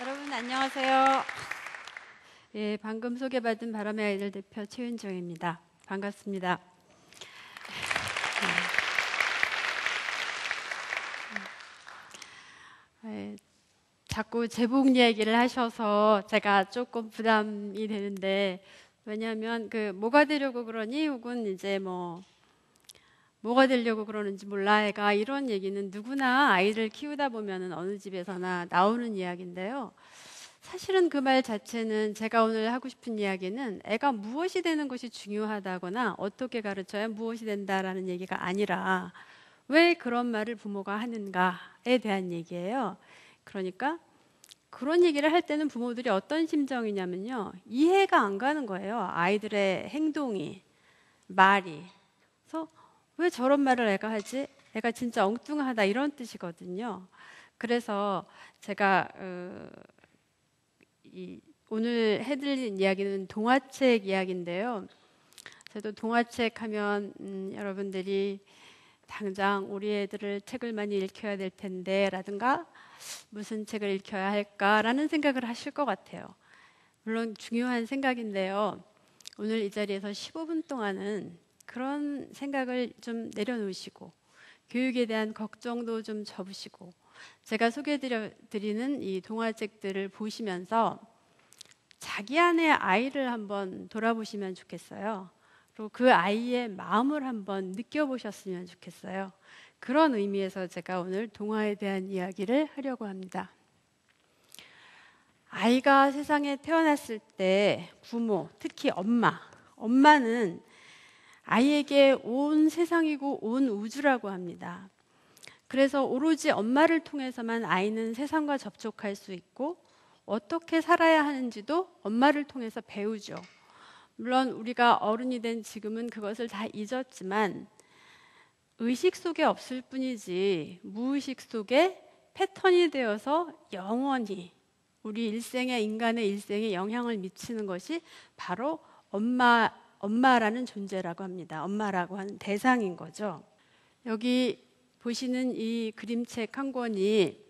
여러분 안녕하세요. 예, 방금 소개받은 바람의 아이들 대표 최윤정입니다. 반갑습니다. 예, 자꾸 제복 얘기를 하셔서 제가 조금 부담이 되는데, 왜냐하면 뭐가 되려고 그러니 혹은 이제 뭐가 되려고 그러는지 몰라 애가, 이런 얘기는 누구나 아이를 키우다 보면은 어느 집에서나 나오는 이야기인데요. 사실은 그 말 자체는, 제가 오늘 하고 싶은 이야기는 애가 무엇이 되는 것이 중요하다거나 어떻게 가르쳐야 무엇이 된다라는 얘기가 아니라 왜 그런 말을 부모가 하는가에 대한 얘기예요. 그러니까 그런 얘기를 할 때는 부모들이 어떤 심정이냐면요, 이해가 안 가는 거예요. 아이들의 행동이, 말이. 그래서 왜 저런 말을 애가 하지? 애가 진짜 엉뚱하다, 이런 뜻이거든요. 그래서 제가 오늘 해드릴 이야기는 동화책 이야기인데요. 저도 동화책 하면 여러분들이 당장 우리 애들을 책을 많이 읽혀야 될 텐데 라든가 무슨 책을 읽혀야 할까라는 생각을 하실 것 같아요. 물론 중요한 생각인데요. 오늘 이 자리에서 15분 동안은 그런 생각을 좀 내려놓으시고 교육에 대한 걱정도 좀 접으시고 제가 소개해드리는 이 동화책들을 보시면서 자기 안의 아이를 한번 돌아보시면 좋겠어요. 그리고 그 아이의 마음을 한번 느껴보셨으면 좋겠어요. 그런 의미에서 제가 오늘 동화에 대한 이야기를 하려고 합니다. 아이가 세상에 태어났을 때 부모, 특히 엄마는 아이에게 온 세상이고 온 우주라고 합니다. 그래서 오로지 엄마를 통해서만 아이는 세상과 접촉할 수 있고 어떻게 살아야 하는지도 엄마를 통해서 배우죠. 물론 우리가 어른이 된 지금은 그것을 다 잊었지만 의식 속에 없을 뿐이지 무의식 속에 패턴이 되어서 영원히 우리 인간의 일생에 영향을 미치는 것이 바로 엄마라는 존재라고 합니다. 엄마라고 하는 대상인 거죠. 여기 보시는 이 그림책 한 권이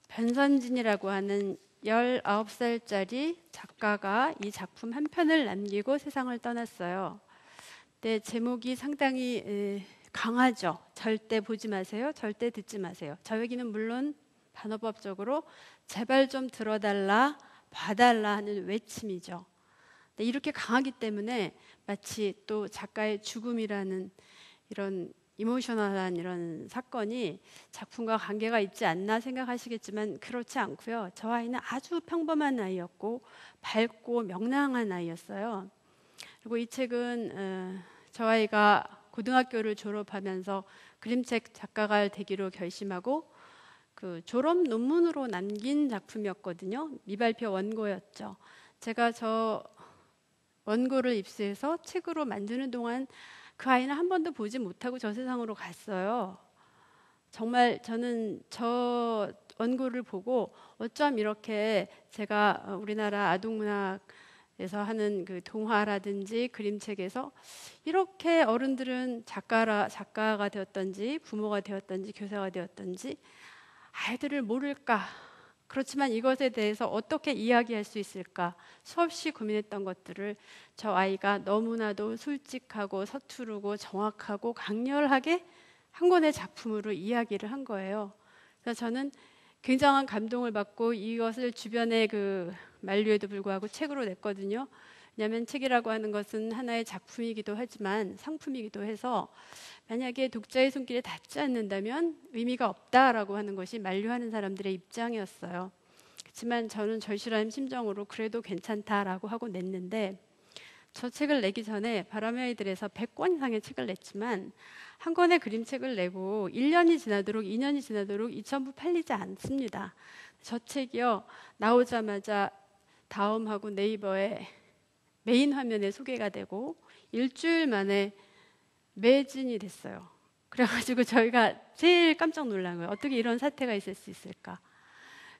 변선진이라고 하는 19살짜리 작가가 이 작품 한 편을 남기고 세상을 떠났어요. 근데 제목이 상당히 강하죠. 절대 보지 마세요. 절대 듣지 마세요. 저 얘기는 물론 반어법적으로 제발 좀 들어달라, 봐달라 하는 외침이죠. 근데 이렇게 강하기 때문에 마치 또 작가의 죽음이라는 이런 이모셔널한 이런 사건이 작품과 관계가 있지 않나 생각하시겠지만 그렇지 않고요. 저 아이는 아주 평범한 아이였고 밝고 명랑한 아이였어요. 그리고 이 책은 저 아이가 고등학교를 졸업하면서 그림책 작가가 되기로 결심하고 그 졸업 논문으로 남긴 작품이었거든요. 미발표 원고였죠. 제가 저 원고를 입수해서 책으로 만드는 동안 그 아이는 한 번도 보지 못하고 저 세상으로 갔어요. 정말 저는 저 원고를 보고 어쩜 이렇게 제가 우리나라 아동문학에서 하는 그 동화라든지 그림책에서 이렇게 어른들은 작가가 되었던지 부모가 되었던지 교사가 되었던지 아이들을 모를까? 그렇지만 이것에 대해서 어떻게 이야기할 수 있을까? 수없이 고민했던 것들을 저 아이가 너무나도 솔직하고 서투르고 정확하고 강렬하게 한 권의 작품으로 이야기를 한 거예요. 그래서 저는 굉장한 감동을 받고 이것을 주변의 그 만류에도 불구하고 책으로 냈거든요. 왜냐하면 책이라고 하는 것은 하나의 작품이기도 하지만 상품이기도 해서 만약에 독자의 손길에 닿지 않는다면 의미가 없다라고 하는 것이 만류하는 사람들의 입장이었어요. 그렇지만 저는 절실한 심정으로 그래도 괜찮다라고 하고 냈는데, 저 책을 내기 전에 바람의 아이들에서 100권 이상의 책을 냈지만 한 권의 그림책을 내고 1년이 지나도록 2년이 지나도록 2,000부 팔리지 않습니다. 저 책이요, 나오자마자 다음하고 네이버에 메인 화면에 소개가 되고 일주일 만에 매진이 됐어요. 그래가지고 저희가 제일 깜짝 놀란 거예요. 어떻게 이런 사태가 있을 수 있을까?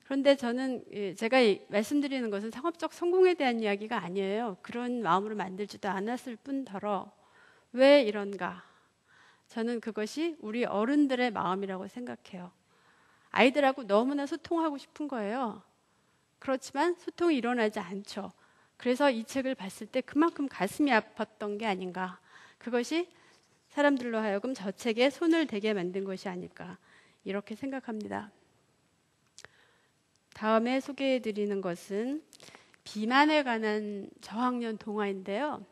그런데 저는 제가 말씀드리는 것은 상업적 성공에 대한 이야기가 아니에요. 그런 마음으로 만들지도 않았을 뿐더러 왜 이런가? 저는 그것이 우리 어른들의 마음이라고 생각해요. 아이들하고 너무나 소통하고 싶은 거예요. 그렇지만 소통이 일어나지 않죠. 그래서 이 책을 봤을 때 그만큼 가슴이 아팠던 게 아닌가. 그것이 사람들로 하여금 저 책에 손을 대게 만든 것이 아닐까. 이렇게 생각합니다. 다음에 소개해드리는 것은 비만에 관한 저학년 동화인데요.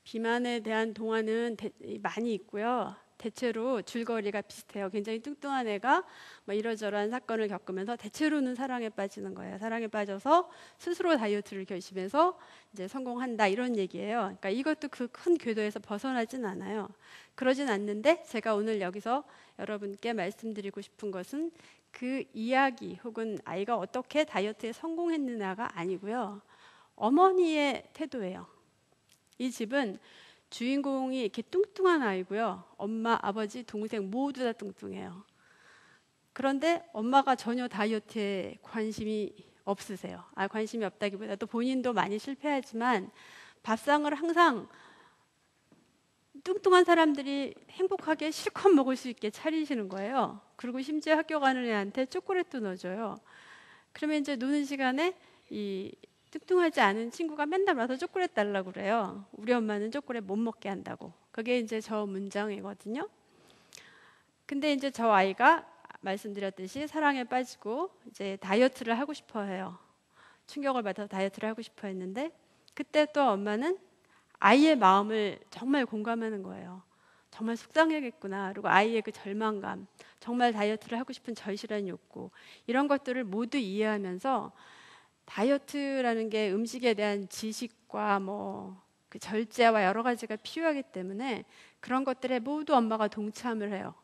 비만에 대한 동화는 많이 있고요. 대체로 줄거리가 비슷해요. 굉장히 뚱뚱한 애가 뭐 이러저러한 사건을 겪으면서 대체로는 사랑에 빠지는 거예요. 사랑에 빠져서 스스로 다이어트를 결심해서 이제 성공한다 이런 얘기예요. 그러니까 이것도 그 큰 궤도에서 벗어나진 않아요. 그러진 않는데 제가 오늘 여기서 여러분께 말씀드리고 싶은 것은 그 이야기 혹은 아이가 어떻게 다이어트에 성공했느냐가 아니고요. 어머니의 태도예요. 이 집은 주인공이 이렇게 뚱뚱한 아이고요. 엄마, 아버지, 동생 모두 다 뚱뚱해요. 그런데 엄마가 전혀 다이어트에 관심이 없으세요. 관심이 없다기보다도 본인도 많이 실패하지만 밥상을 항상 뚱뚱한 사람들이 행복하게 실컷 먹을 수 있게 차리시는 거예요. 그리고 심지어 학교 가는 애한테 초콜릿도 넣어줘요. 그러면 이제 노는 시간에 이 뚱뚱하지 않은 친구가 맨날 와서 초콜릿 달라고 그래요. 우리 엄마는 초콜릿 못 먹게 한다고. 그게 이제 저 문장이거든요. 근데 이제 저 아이가 말씀드렸듯이 사랑에 빠지고 이제 다이어트를 하고 싶어 해요. 충격을 받아서 다이어트를 하고 싶어 했는데 그때 또 엄마는 아이의 마음을 정말 공감하는 거예요. 정말 속상하겠구나. 그리고 아이의 그 절망감, 정말 다이어트를 하고 싶은 절실한 욕구, 이런 것들을 모두 이해하면서 다이어트라는 게 음식에 대한 지식과 뭐 그 절제와 여러 가지가 필요하기 때문에 그런 것들에 모두 엄마가 동참을 해요.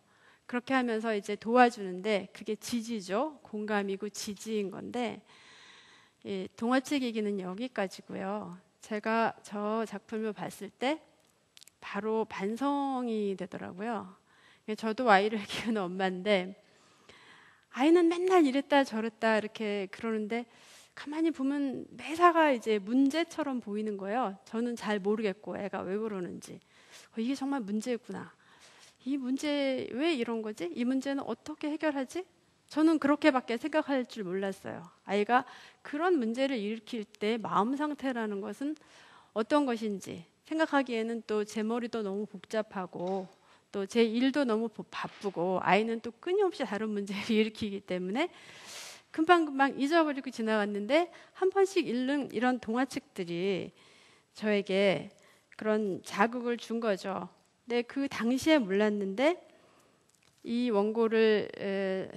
그렇게 하면서 이제 도와주는데 그게 지지죠. 공감이고 지지인 건데 동화책 얘기는 여기까지고요. 제가 저 작품을 봤을 때 바로 반성이 되더라고요. 저도 아이를 키우는 엄마인데 아이는 맨날 이랬다 저랬다 이렇게 그러는데 가만히 보면 매사가 이제 문제처럼 보이는 거예요. 저는 잘 모르겠고 애가 왜 그러는지. 이게 정말 문제구나. 이 문제 왜 이런 거지? 이 문제는 어떻게 해결하지? 저는 그렇게밖에 생각할 줄 몰랐어요. 아이가 그런 문제를 일으킬 때 마음 상태라는 것은 어떤 것인지 생각하기에는 또 제 머리도 너무 복잡하고 또 제 일도 너무 바쁘고 아이는 또 끊임없이 다른 문제를 일으키기 때문에 금방금방 잊어버리고 지나갔는데 한 번씩 읽는 이런 동화책들이 저에게 그런 자극을 준 거죠. 근데 그 당시에 몰랐는데 이 원고를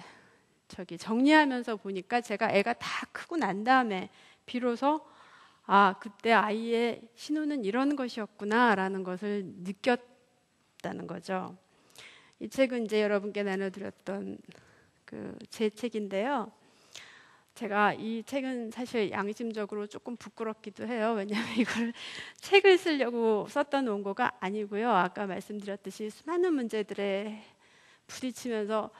정리하면서 보니까 제가 애가 다 크고 난 다음에 비로소 그때 아이의 신호는 이런 것이었구나라는 것을 느꼈다는 거죠. 이 책은 이제 여러분께 나눠드렸던 제 책인데요. 제가 이 책은 사실 양심적으로 조금 부끄럽기도 해요. 왜냐하면 이걸 책을 쓰려고 썼던 원고가 아니고요. 아까 말씀드렸듯이 수많은 문제들에 부딪히면서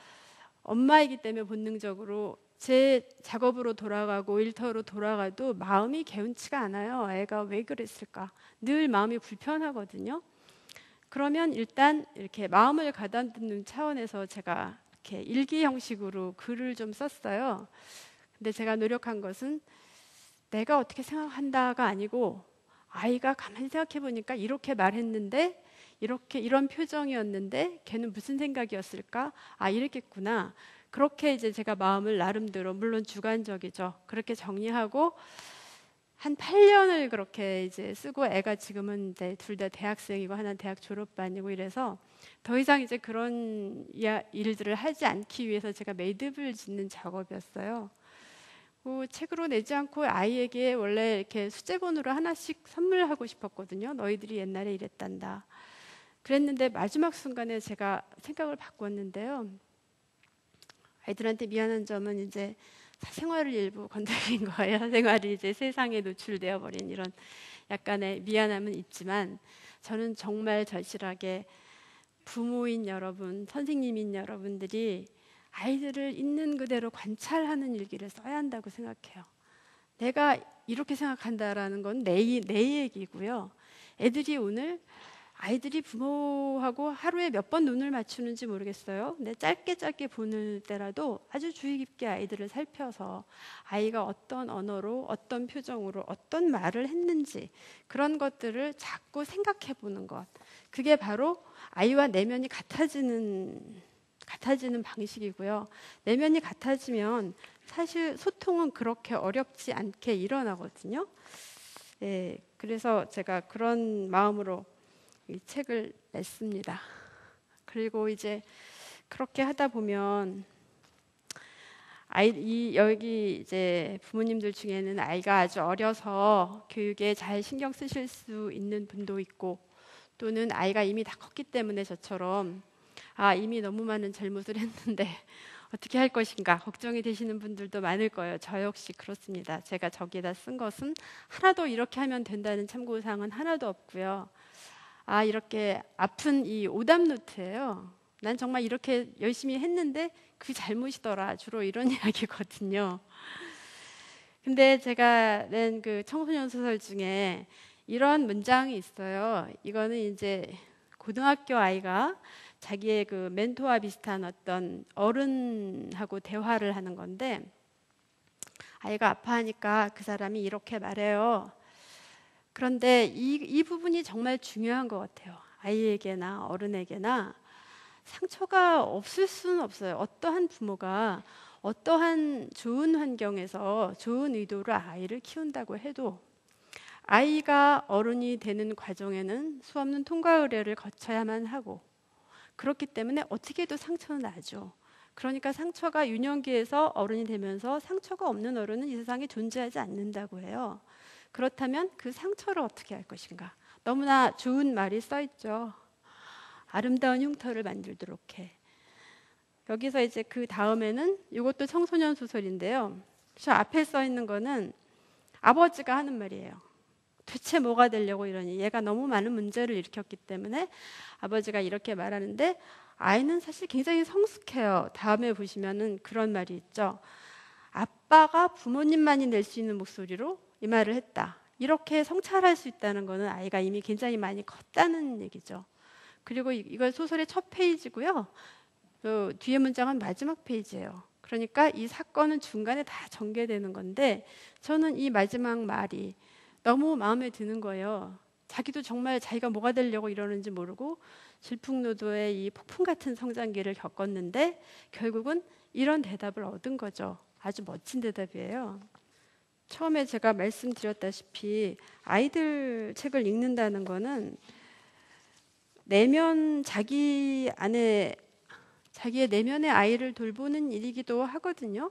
엄마이기 때문에 본능적으로 제 작업으로 돌아가고 일터로 돌아가도 마음이 개운치가 않아요. 애가 왜 그랬을까? 늘 마음이 불편하거든요. 그러면 일단 이렇게 마음을 가다듬는 차원에서 제가 이렇게 일기 형식으로 글을 좀 썼어요. 근데 제가 노력한 것은 내가 어떻게 생각한다가 아니고 아이가 가만히 생각해 보니까 이렇게 말했는데 이런 표정이었는데 걔는 무슨 생각이었을까? 이랬겠구나. 그렇게 이제 제가 마음을 나름대로 물론 주관적이죠. 그렇게 정리하고 한 8년을 그렇게 이제 쓰고 애가 지금은 이제 둘 다 대학생이고 하나는 대학 졸업반이고 이래서 더 이상 이제 그런 일들을 하지 않기 위해서 제가 매듭을 짓는 작업이었어요. 책으로 내지 않고 아이에게 원래 이렇게 수제본으로 하나씩 선물하고 싶었거든요. 너희들이 옛날에 이랬단다. 그랬는데 마지막 순간에 제가 생각을 바꿨는데요. 아이들한테 미안한 점은 이제 사생활을 일부 건드린 거예요. 사생활이 이제 세상에 노출되어 버린 이런 약간의 미안함은 있지만 저는 정말 절실하게 부모인 여러분, 선생님인 여러분들이 아이들을 있는 그대로 관찰하는 일기를 써야 한다고 생각해요. 내가 이렇게 생각한다라는 건 내 얘기고요. 애들이 오늘 아이들이 부모하고 하루에 몇 번 눈을 맞추는지 모르겠어요. 근데 짧게 보는 때라도 아주 주의 깊게 아이들을 살펴서 아이가 어떤 언어로, 어떤 표정으로, 어떤 말을 했는지 그런 것들을 자꾸 생각해 보는 것. 그게 바로 아이와 내면이 같아지는 방식이고요. 내면이 같아지면 사실 소통은 그렇게 어렵지 않게 일어나거든요. 네, 그래서 제가 그런 마음으로 이 책을 냈습니다. 그리고 이제 그렇게 하다 보면 여기 이제 부모님들 중에는 아이가 아주 어려서 교육에 잘 신경 쓰실 수 있는 분도 있고, 또는 아이가 이미 다 컸기 때문에 저처럼 이미 너무 많은 잘못을 했는데 어떻게 할 것인가 걱정이 되시는 분들도 많을 거예요. 저 역시 그렇습니다. 제가 저기에다 쓴 것은 하나도 이렇게 하면 된다는 참고사항은 하나도 없고요. 이렇게 아픈 이 오답 노트예요. 난 정말 이렇게 열심히 했는데 그게 잘못이더라. 주로 이런 이야기거든요. 근데 제가 낸 그 청소년 소설 중에 이런 문장이 있어요. 이거는 이제 고등학교 아이가 자기의 그 멘토와 비슷한 어떤 어른하고 대화를 하는 건데, 아이가 아파하니까 그 사람이 이렇게 말해요. 그런데 이 부분이 정말 중요한 것 같아요. 아이에게나 어른에게나 상처가 없을 수는 없어요. 어떠한 부모가 어떠한 좋은 환경에서 좋은 의도로 아이를 키운다고 해도 아이가 어른이 되는 과정에는 수없는 통과 의례를 거쳐야만 하고, 그렇기 때문에 어떻게 해도 상처는 나죠. 그러니까 상처가 유년기에서 어른이 되면서 상처가 없는 어른은 이 세상에 존재하지 않는다고 해요. 그렇다면 그 상처를 어떻게 할 것인가? 너무나 좋은 말이 써 있죠. 아름다운 흉터를 만들도록 해. 여기서 이제 그 다음에는 이것도 청소년 소설인데요. 저 앞에 써 있는 거는 아버지가 하는 말이에요. 대체 뭐가 되려고 이러니? 얘가 너무 많은 문제를 일으켰기 때문에 아버지가 이렇게 말하는데, 아이는 사실 굉장히 성숙해요. 다음에 보시면은 그런 말이 있죠. 아빠가 부모님만이 낼 수 있는 목소리로 이 말을 했다. 이렇게 성찰할 수 있다는 것은 아이가 이미 굉장히 많이 컸다는 얘기죠. 그리고 이걸 소설의 첫 페이지고요. 뒤에 문장은 마지막 페이지예요. 그러니까 이 사건은 중간에 다 전개되는 건데, 저는 이 마지막 말이 너무 마음에 드는 거예요. 자기도 정말 자기가 뭐가 되려고 이러는지 모르고 질풍노도의 이 폭풍 같은 성장기를 겪었는데 결국은 이런 대답을 얻은 거죠. 아주 멋진 대답이에요. 처음에 제가 말씀드렸다시피 아이들 책을 읽는다는 거는 자기의 내면의 아이를 돌보는 일이기도 하거든요.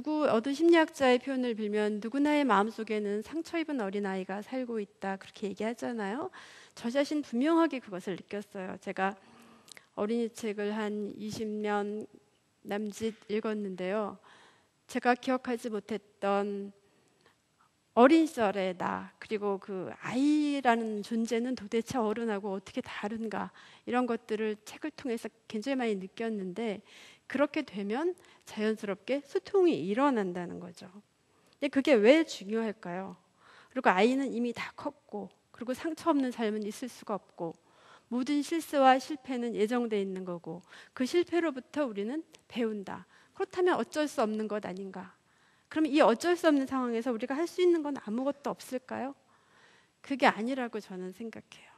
어느 심리학자의 표현을 빌면 누구나의 마음속에는 상처 입은 어린아이가 살고 있다, 그렇게 얘기하잖아요. 저 자신 분명하게 그것을 느꼈어요. 제가 어린이 책을 한 20년 남짓 읽었는데요. 제가 기억하지 못했던 어린 시절의 나, 그리고 그 아이라는 존재는 도대체 어른하고 어떻게 다른가, 이런 것들을 책을 통해서 굉장히 많이 느꼈는데, 그렇게 되면 자연스럽게 소통이 일어난다는 거죠. 근데 그게 왜 중요할까요? 그리고 아이는 이미 다 컸고, 그리고 상처 없는 삶은 있을 수가 없고, 모든 실수와 실패는 예정돼 있는 거고, 그 실패로부터 우리는 배운다. 그렇다면 어쩔 수 없는 것 아닌가? 그럼 이 어쩔 수 없는 상황에서 우리가 할 수 있는 건 아무것도 없을까요? 그게 아니라고 저는 생각해요.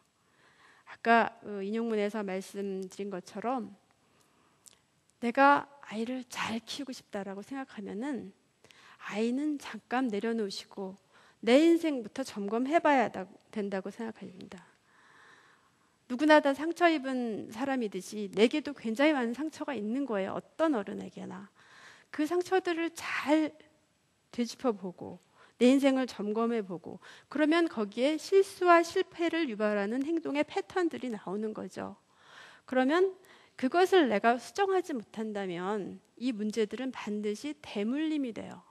아까 인용문에서 말씀드린 것처럼 내가 아이를 잘 키우고 싶다라고 생각하면은 아이는 잠깐 내려놓으시고 내 인생부터 점검해봐야 된다고 생각합니다. 누구나 다 상처 입은 사람이듯이 내게도 굉장히 많은 상처가 있는 거예요. 어떤 어른에게나. 그 상처들을 잘 되짚어보고 내 인생을 점검해보고, 그러면 거기에 실수와 실패를 유발하는 행동의 패턴들이 나오는 거죠. 그러면 그것을 내가 수정하지 못한다면 이 문제들은 반드시 대물림이 돼요.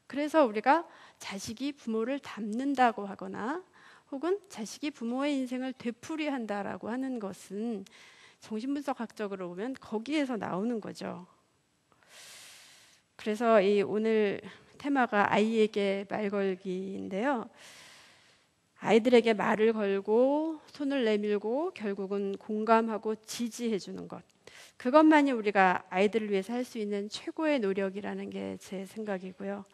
그래서 우리가 자식이 부모를 닮는다고 하거나 혹은 자식이 부모의 인생을 되풀이한다라고 하는 것은 정신분석학적으로 보면 거기에서 나오는 거죠. 그래서 이 오늘 테마가 아이에게 말 걸기인데요. 아이들에게 말을 걸고 손을 내밀고 결국은 공감하고 지지해 주는 것. 그것만이 우리가 아이들을 위해서 할 수 있는 최고의 노력이라는 게 제 생각이고요.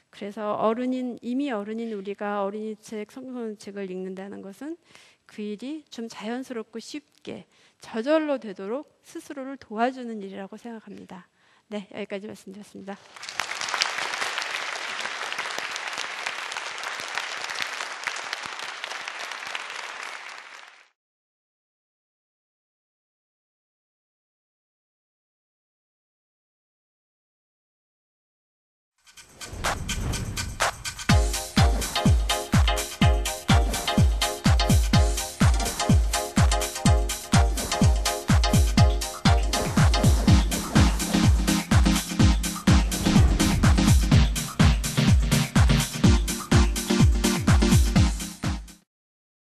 그래서 이미 어른인 우리가 어린이 책, 청소년 책을 읽는다는 것은 그 일이 좀 자연스럽고 쉽게 저절로 되도록 스스로를 도와주는 일이라고 생각합니다. 네, 여기까지 말씀드렸습니다.